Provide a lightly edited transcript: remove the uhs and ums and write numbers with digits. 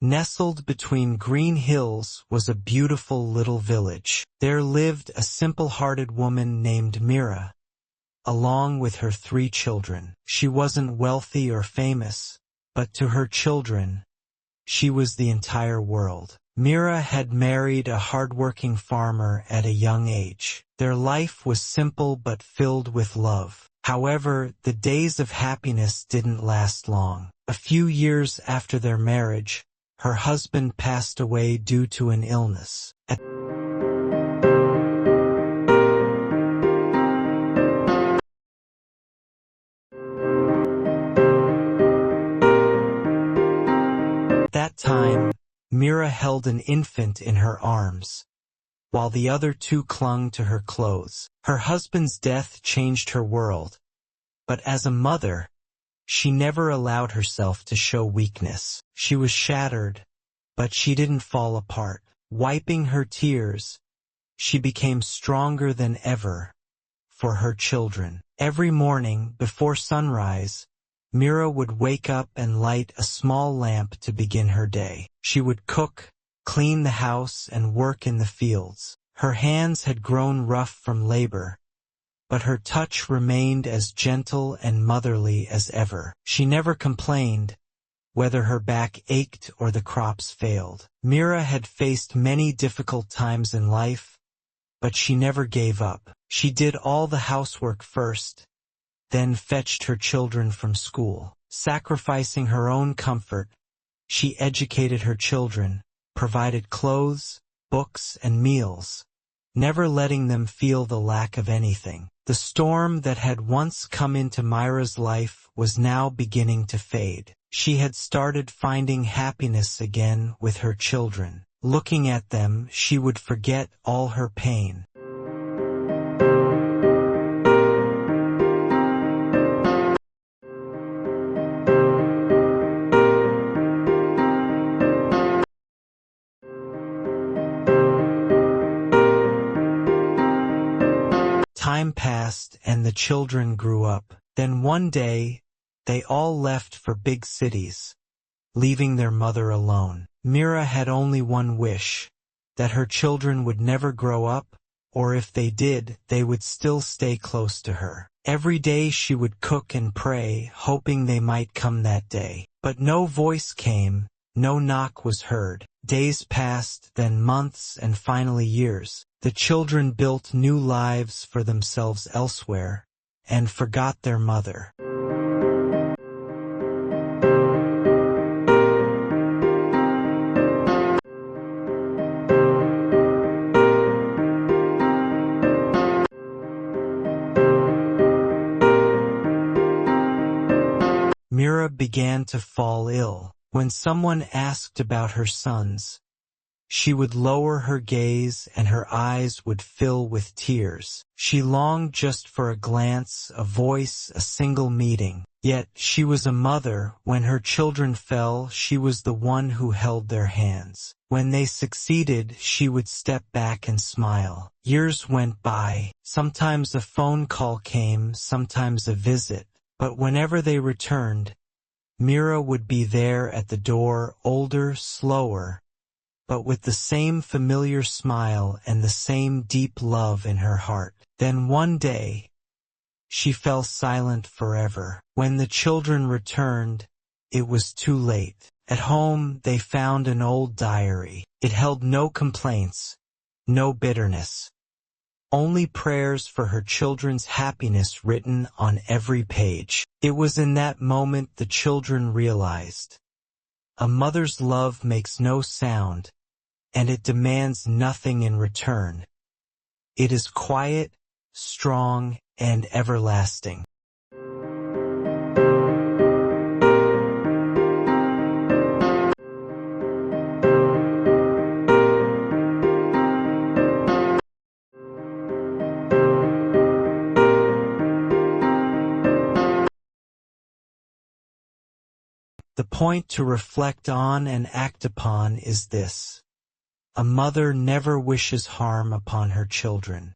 Nestled between green hills was a beautiful little village. There lived a simple-hearted woman named Mira, along with her 3 children. She wasn't wealthy or famous, but to her children, she was the entire world. Mira had married a hard-working farmer at a young age. Their life was simple but filled with love. However, the days of happiness didn't last long. A few years after their marriage, her husband passed away due to an illness. At that time, Mira held an infant in her arms, while the other 2 clung to her clothes. Her husband's death changed her world, but as a mother, she never allowed herself to show weakness. She was shattered, but she didn't fall apart. Wiping her tears, she became stronger than ever for her children. Every morning, before sunrise, Mira would wake up and light a small lamp to begin her day. She would cook, clean the house, and work in the fields. Her hands had grown rough from labor, but her touch remained as gentle and motherly as ever. She never complained, whether her back ached or the crops failed. Mira had faced many difficult times in life, but she never gave up. She did all the housework first, then fetched her children from school. Sacrificing her own comfort, she educated her children, provided clothes, books, and meals, never letting them feel the lack of anything. The storm that had once come into Mira's life was now beginning to fade. She had started finding happiness again with her children. Looking at them, she would forget all her pain. Time passed and the children grew up. Then one day, they all left for big cities, leaving their mother alone. Mira had only one wish, that her children would never grow up, or if they did, they would still stay close to her. Every day she would cook and pray, hoping they might come that day. But no voice came, no knock was heard. Days passed, then months, and finally years. The children built new lives for themselves elsewhere, and forgot their mother. Mira began to fall ill. When someone asked about her sons, she would lower her gaze and her eyes would fill with tears. She longed just for a glance, a voice, a single meeting. Yet she was a mother. When her children fell, she was the one who held their hands. When they succeeded, she would step back and smile. Years went by. Sometimes a phone call came, sometimes a visit. But whenever they returned, Mira would be there at the door, older, slower, but with the same familiar smile and the same deep love in her heart. Then one day, she fell silent forever. When the children returned, it was too late. At home, they found an old diary. It held no complaints, no bitterness, only prayers for her children's happiness written on every page. It was in that moment the children realized, a mother's love makes no sound, and it demands nothing in return. It is quiet, strong, and everlasting. The point to reflect on and act upon is this: a mother never wishes harm upon her children.